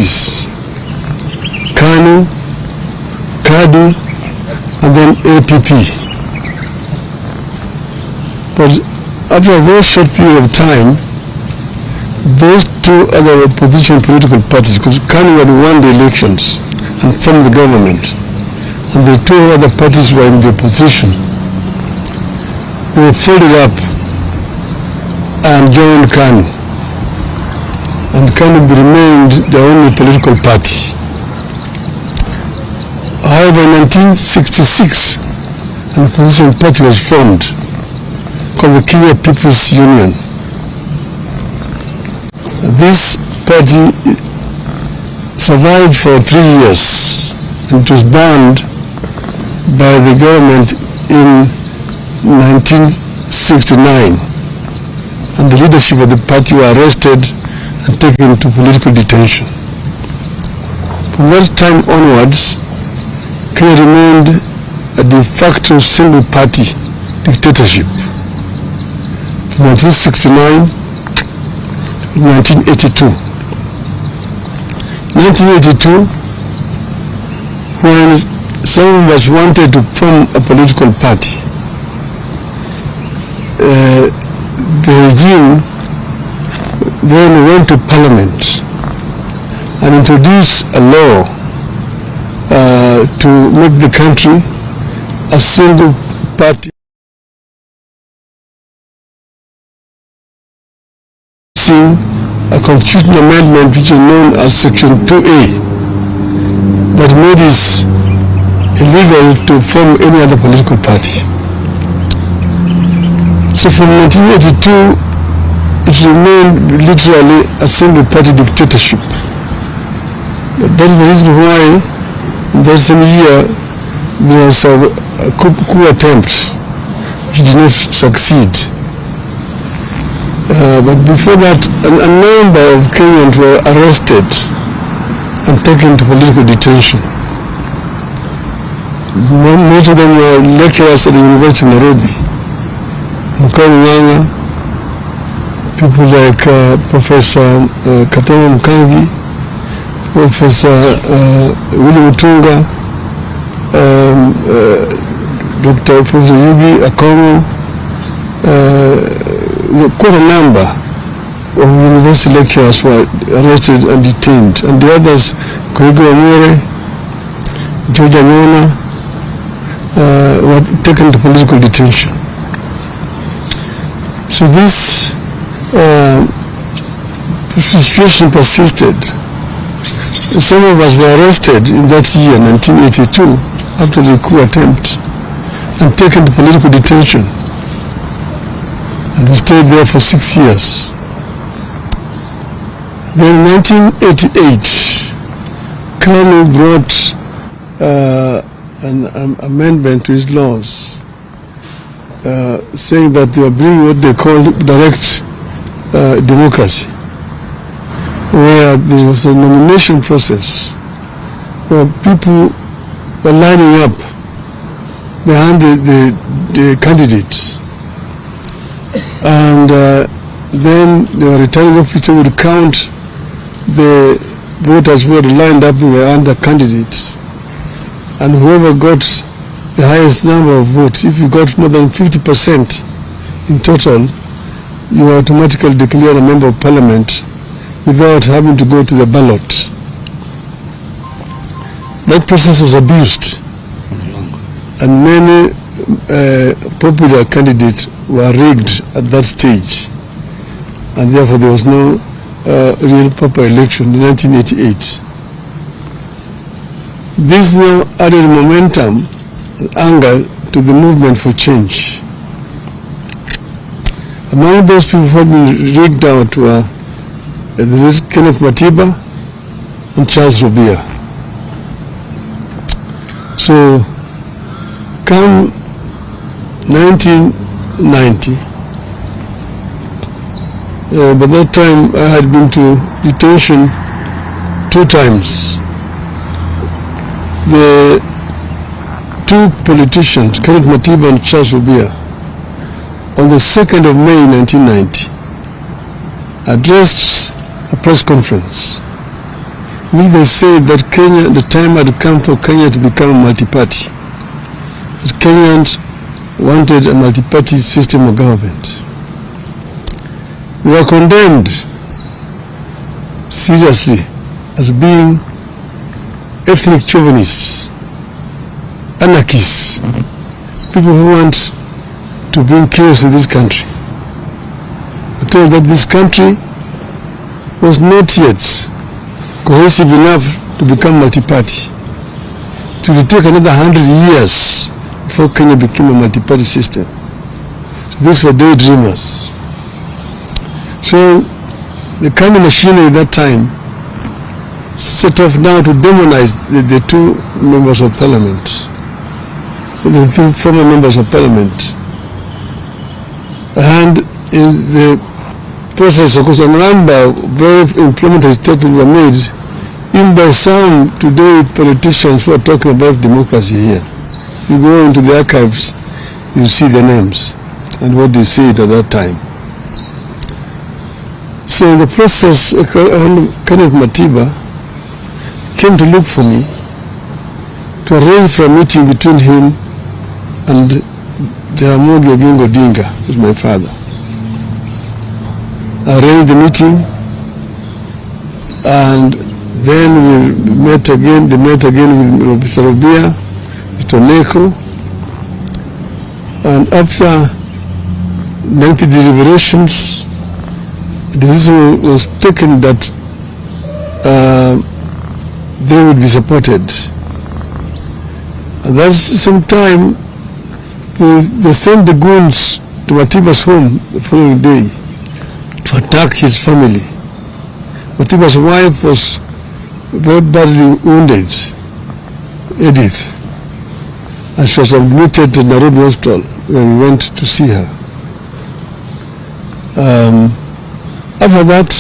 parties: KANU, KADU, and then APP. But after a very short period of time, those two other opposition political parties, because KANU had won the elections and formed the government, and the two other parties were in the opposition, they were folded up and joined KANU. And KANU remained the only political party. However, in 1966, an opposition party was formed called the Kenya People's Union. This party survived for 3 years and it was banned by the government in 1969. And the leadership of the party were arrested and taken to political detention. From that time onwards, Kenya remained a de facto single party dictatorship from 1969 to 1982. 1982, when some of us wanted to form a political party, the regime then went to parliament and introduced a law to make the country a single party. A constitutional amendment which is known as Section 2A that made it illegal to form any other political party. So from 1982, it remained literally a single party dictatorship. But that is the reason why in that same year there was a coup attempt which did not succeed. But before that, a number of Kenyans were arrested and taken to political detention. Most of them were lecturers at the University of Nairobi. Mutembei, people like Professor Katama Mkangi, Professor William Odinga, Dr. Professor Yugi Akongo, quite a number of university lecturers were arrested and detained, and the others, Koigo Amore, George Anyona, were taken to political detention. So this situation persisted. Some of us were arrested in that year, 1982, after the coup attempt, and taken to political detention. And we stayed there for 6 years. Then in 1988, KANU brought an amendment to his laws saying that they were bringing what they called direct democracy, where there was a nomination process where people were lining up behind the candidates. And then the returning officer would count the voters who had lined up behind the candidates, and whoever got the highest number of votes, if you got more than 50% in total, you are automatically declared a member of parliament without having to go to the ballot. That process was abused, and many popular candidates were rigged at that stage, and therefore there was no real proper election in 1988. This now added momentum and anger to the movement for change. Among those people who had been rigged out were the late Kenneth Matiba and Charles Rubia. So come 1990, by that time I had been to detention 2 times. The 2 politicians, Kenneth Matiba and Charles Rubia, on the 2nd of May 1990, addressed a press conference which they said that Kenya, the time had come for Kenya to become a multi-party. That Kenyans wanted a multi-party system of government. They were condemned seriously as being ethnic chauvinists, anarchists, people who want to bring chaos in this country. I told that this country was not yet cohesive enough to become multi-party. It will take another 100 years before Kenya became a multi-party system. So these were daydreamers. So the kind of machinery at that time set off now to demonize the two members of parliament, the two former members of parliament. And in the process, of course, a number of very inflammatory statements were made, even by some today politicians who are talking about democracy here. You go into the archives, you see their names and what they said at that time. So in the process, Kenneth Matiba came to look for me to arrange for a meeting between him and Raila Odinga, who is my father. I arranged the meeting, and then we met again. They met again with Mr. Rubia, Mr. Neko, and after lengthy deliberations, the decision was taken that they would be supported. At that same time, they sent the goons to Matiba's home the following day to attack his family. Matiba's wife was very badly wounded, Edith, and she was admitted to Nairobi Hospital when we went to see her. After that,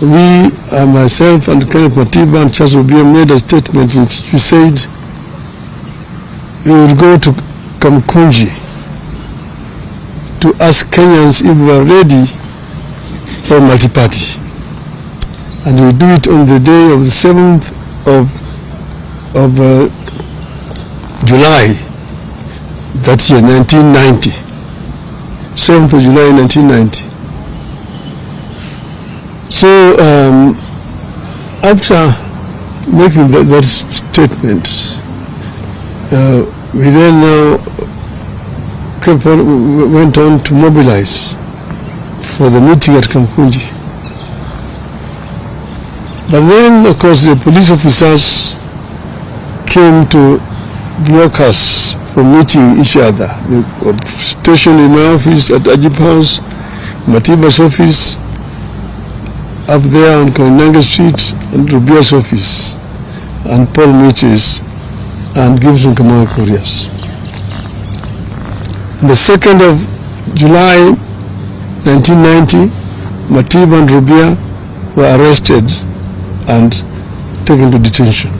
we, myself and Kenneth Matiba and Charles Rubia made a statement which we said we would go to Kumekucha to ask Kenyans if we were ready for multi-party. And we do it on the day of the 7th of July, that year, 1990. 7th of July, 1990. So after making that statement, we then went on to mobilize for the meeting at Kumekucha. But then, of course, the police officers came to block us from meeting each other. They were stationed in my office at Ajib House, Matiba's office, up there on Koinange Street, and Rubia's office, and Paul Mitch's, and Gibson Kamau Korea's. On the 2nd of July 1990, Matiba and Rubia were arrested and taken to detention.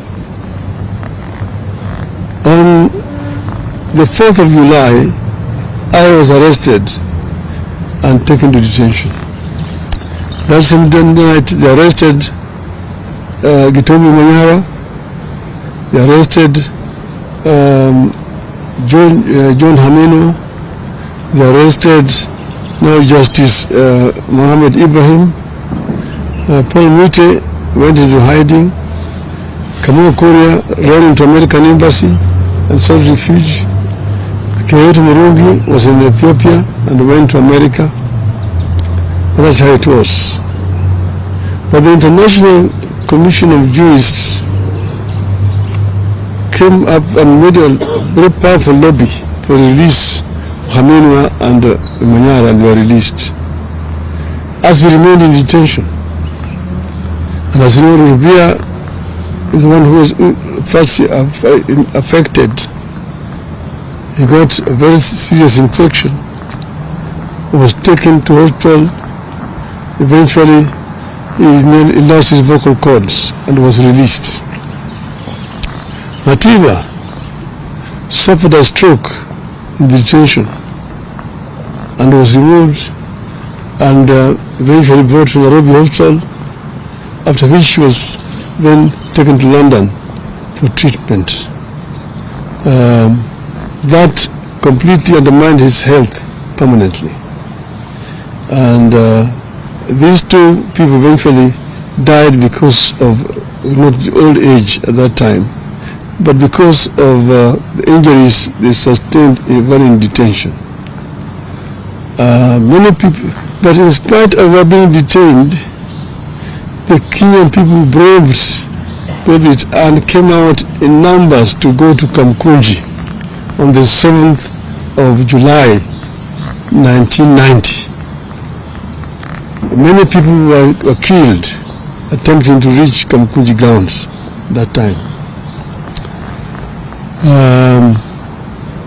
On the 4th of July, I was arrested and taken to detention. That same night, they arrested Manyora, they arrested John Hamino, they arrested now Justice Mohammed Ibrahim. Paul Mute went into hiding. Kamau Korea ran into American embassy and sought refuge. Kehit Murungi was in Ethiopia and went to America. That's how it was. But the International Commission of Jurists came up and made a very powerful lobby for release of Haminwa and Manyora, and were released. As we remained in detention. And as you know, Rubia is the one who was first affected. He got a very serious infection, was taken to hospital. Eventually, he lost his vocal cords and was released. Matiba suffered a stroke in detention and was removed and eventually brought to Nairobi Hospital after which she was then taken to London for treatment. That completely undermined his health permanently. And these two people eventually died because of not old age at that time, but because of the injuries they sustained while in detention. Many people, but in spite of their being detained, the Kenyan people braved it and came out in numbers to go to Kamkunji on the 7th of July 1990. Many people were killed attempting to reach Kamkunji grounds that time.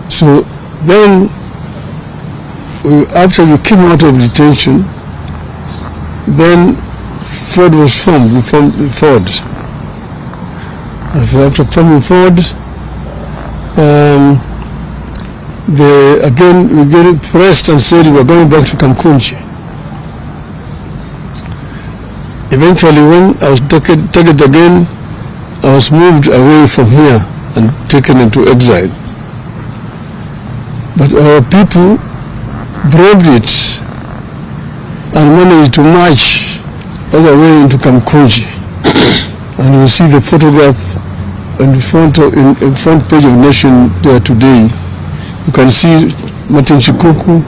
So then, after we came out of detention, then Ford was formed. We formed Ford. After forming Ford, we get pressed and said we were going back to Kamkunji. Eventually, when I was taken again, I was moved away from here and taken into exile. But our people braved it and managed to march all the way into Kamkunji. And you see the photograph in front page of Nation there today. You can see Martin Chikuku,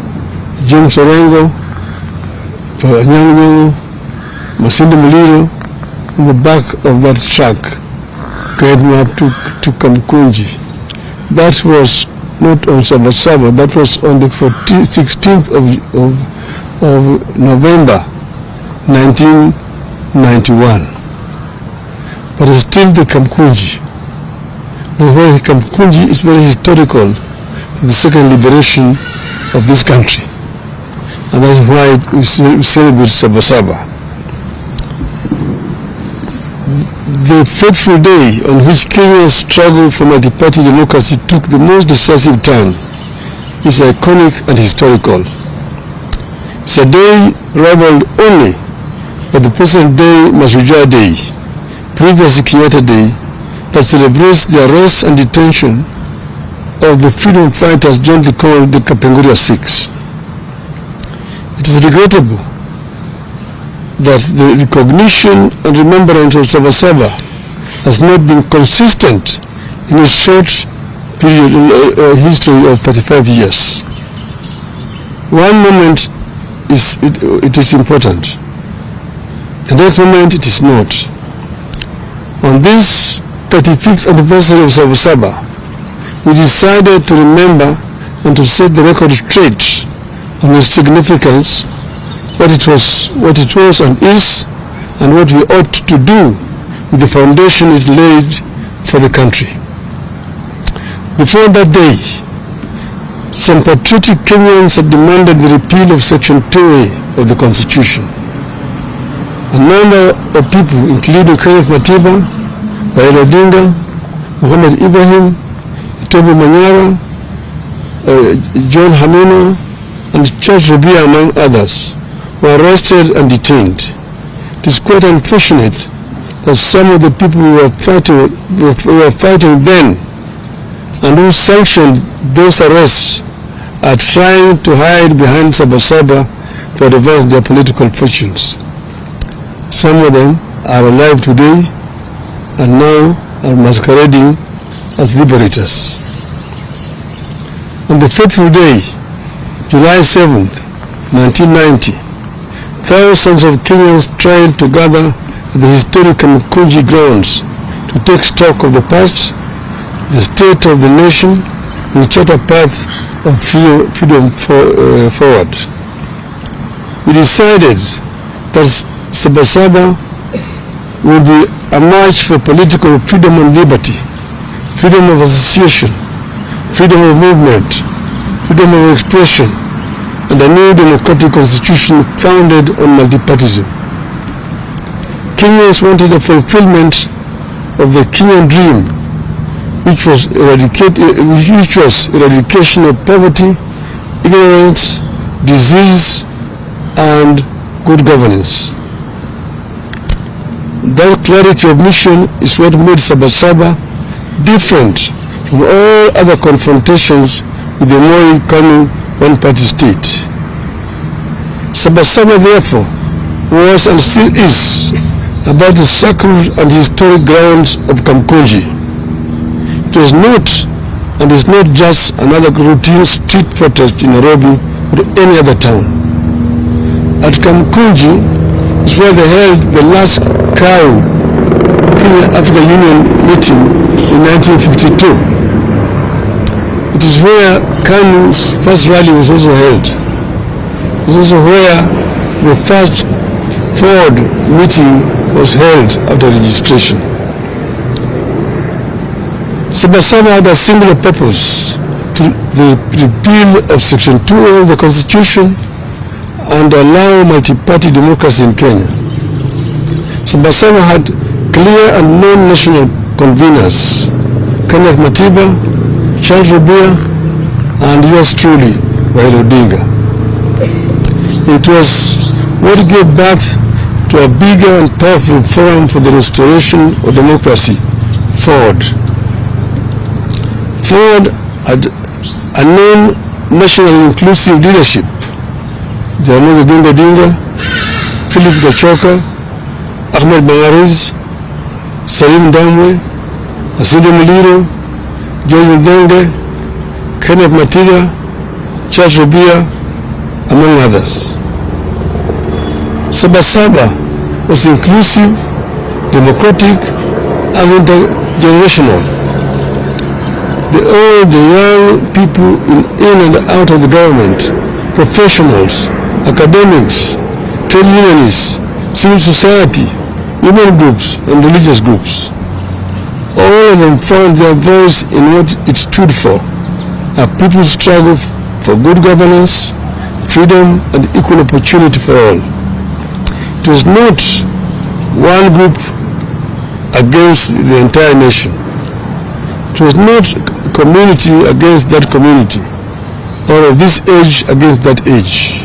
James Orengo, Nyango, Masinde Muliro in the back of that truck carried me up to Kamkunji. That was not on Saba, that was on the 16th of November 1991. But it's still the Kamkunji. The way Kamkunji is very historical to the second liberation of this country. And that's why we celebrate Saba. The fateful day on which Kenya's struggle for multi-party democracy took the most decisive turn is iconic and historical. It's a day rivaled only by the present day Mashujaa Day, previously Kenyatta Day, that celebrates the arrest and detention of the freedom fighters jointly called the Kapenguria Six. It is regrettable that the recognition and remembrance of Saba has not been consistent in a short period history of 35 years. One moment it is important, the next moment it is not. On this 35th anniversary of Saba, we decided to remember and to set the record straight on its significance, what it was and is, and what we ought to do with the foundation it laid for the country. Before that day, some patriotic Kenyans had demanded the repeal of Section 2A of the Constitution. A number of people, including Kenneth Matiba, Raila Odinga, Muhammad Ibrahim, Itobe Manyora, John Hamino, and Charles Rubia, among others, were arrested and detained. It is quite unfortunate that some of the people who were fighting then and who sanctioned those arrests are trying to hide behind Saba to advance their political fortunes. Some of them are alive today and now are masquerading as liberators. On the fateful day, July 7th, 1990, thousands of Kenyans tried to gather at the historic Kamkunji grounds to take stock of the past, the state of the nation, and chart a path of freedom forward. We decided that Saba would be a march for political freedom and liberty, freedom of association, freedom of movement, freedom of expression, and a new democratic constitution founded on multipartyism. Kenyans wanted a fulfillment of the Kenyan dream, which was eradication of poverty, ignorance, disease, and good governance. That clarity of mission is what made Saba different from all other confrontations with the Moi Kanu one-party state. Saba therefore was and still is about the sacred and historic grounds of Kamkunji. It was not and is not just another routine street protest in Nairobi or any other town. At Kamkunji is where they held the last Kenya-Africa Union meeting in 1952. It is where Kanu's first rally was also held. It is also where the first Ford meeting was held after registration. Saba had a singular purpose, to the repeal of Section 2A of the Constitution and allow multi-party democracy in Kenya. Saba had clear and known national conveners, Kenneth Matiba, Charles Rubia, and yours truly, Raila Odinga. It was what gave birth to a bigger and powerful forum for the restoration of democracy, Ford. Ford had a known nationally inclusive leadership, Jalango Odinga, Philip Gachoka, Ahmed Bangariz, Salim Damwe, Aside Muliro, Joseph Denge, Kenneth Matiga, Charles Rubia, among others. Saba was inclusive, democratic, and intergenerational. The old, the young, people in and out of the government, professionals, academics, trade unionists, civil society, women groups, and religious groups. All of them found their voice in what it stood for, a people's struggle for good governance, freedom, and equal opportunity for all. It was not one group against the entire nation. It was not community against that community, or of this age against that age.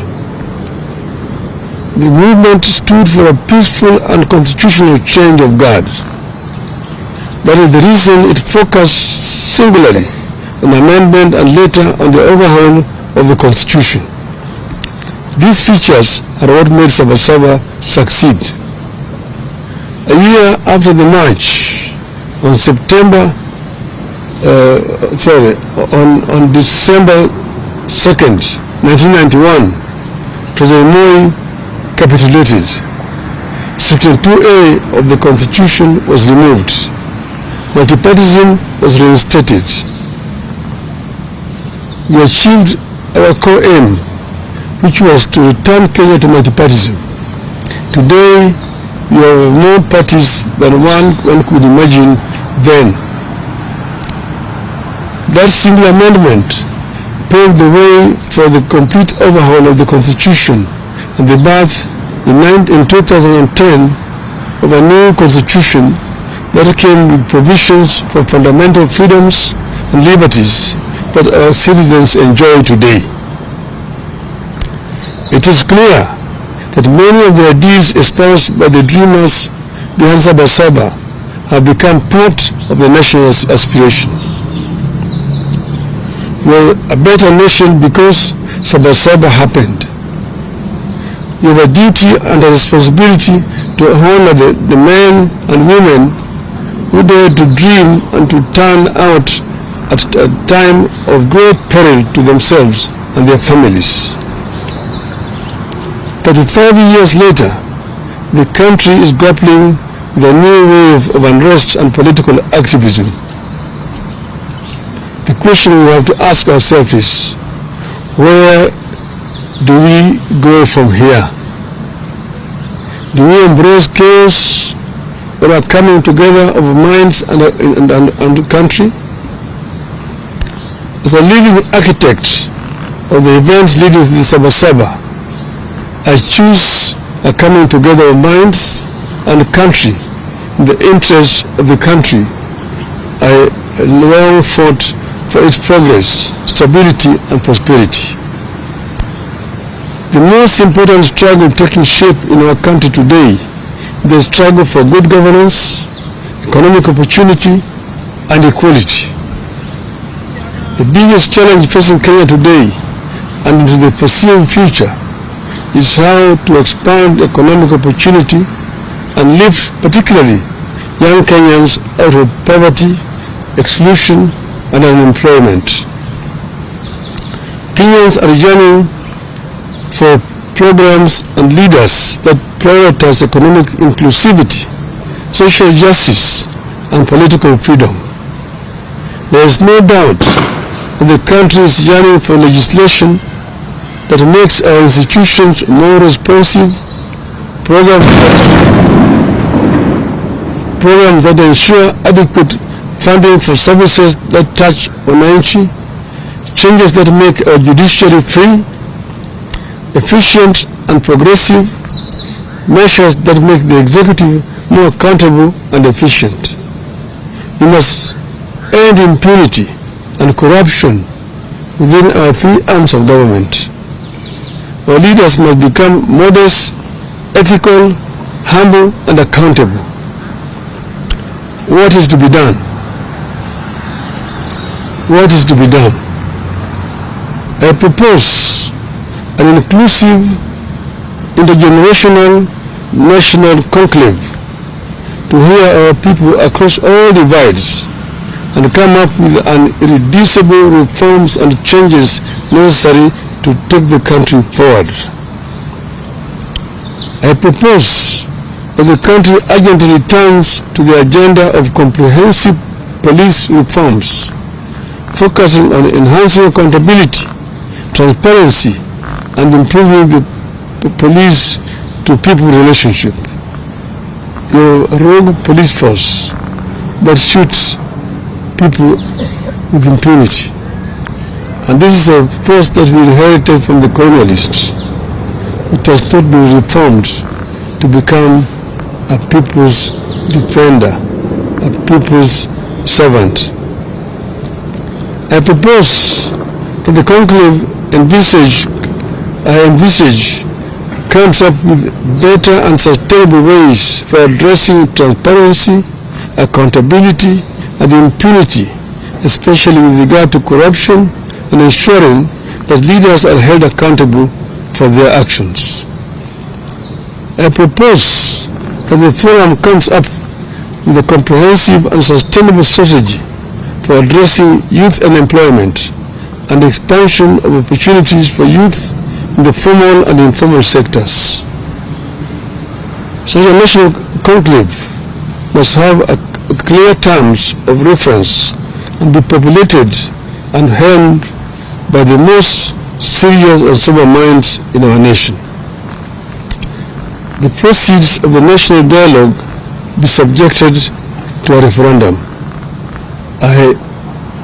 The movement stood for a peaceful and constitutional change of guard. That is the reason it focused singularly on amendment and later on the overhaul of the Constitution. These features are what made Saba succeed. A year after the march, on December 2nd, 1991, President Moi capitulated. Section 2A of the Constitution was removed. Multipartyism was reinstated. We achieved our core aim, which was to return Kenya to multipartyism. Today, we have more parties than one could imagine then. That single amendment paved the way for the complete overhaul of the Constitution and the birth in 2010 of a new Constitution that came with provisions for fundamental freedoms and liberties that our citizens enjoy today. It is clear that many of the ideals espoused by the dreamers behind Saba have become part of the national aspiration. We are a better nation because Saba happened. We have a duty and a responsibility to honor the men and women who dared to dream and to turn out at a time of great peril to themselves and their families. 35 years later, the country is grappling with a new wave of unrest and political activism. The question we have to ask ourselves is, where do we go from here? Do we embrace chaos or a coming together of minds and the country? As a living architect of the events leading to the Saba, I choose a coming together of minds and country in the interest of the country. I long fought for its progress, stability, and prosperity. The most important struggle taking shape in our country today the struggle for good governance, economic opportunity, and equality. The biggest challenge facing Kenya today and into the foreseeable future is how to expand economic opportunity and lift particularly young Kenyans out of poverty, exclusion, and unemployment. Kenyans are yearning for programs and leaders that prioritize economic inclusivity, social justice, and political freedom. There is no doubt that the country is yearning for legislation that makes our institutions more responsive, programs that ensure adequate funding for services that touch wananchi, changes that make our judiciary free, efficient and progressive, measures that make the executive more accountable and efficient. We must end impunity and corruption within our three arms of government. Our leaders must become modest, ethical, humble, and accountable. What is to be done? What is to be done? I propose an inclusive, intergenerational, national conclave to hear our people across all divides and come up with an irreducible reforms and changes necessary to take the country forward. I propose that the country urgently returns to the agenda of comprehensive police reforms, focusing on enhancing accountability, transparency, and improving the police to people relationship. The rogue police force that shoots people with impunity. And this is a force that we inherited from the colonialists. It has not been reformed to become a people's defender, a people's servant. I propose that the conclave comes up with better and sustainable ways for addressing transparency, accountability, and impunity, especially with regard to corruption, and ensuring that leaders are held accountable for their actions. I propose that the forum comes up with a comprehensive and sustainable strategy for addressing youth unemployment and expansion of opportunities for youth in the formal and informal sectors. Such a national conclave must have clear terms of reference and be populated and held by the most serious and sober minds in our nation. The proceeds of the national dialogue be subjected to a referendum. I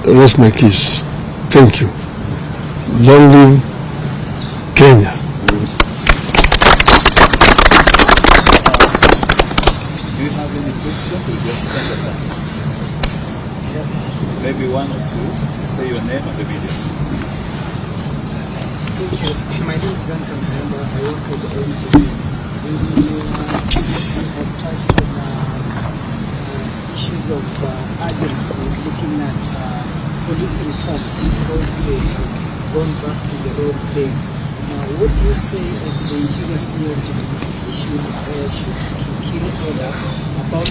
rest my case. Thank you. Long live Kenya. Do you have any questions or just maybe one or two? Say your name and the video. My name is Duncan. I work at the NCC. You have touched on issues of urgent looking at police reforms because they've gone back to the old days. What do you say of the interior CS issue should to kill order about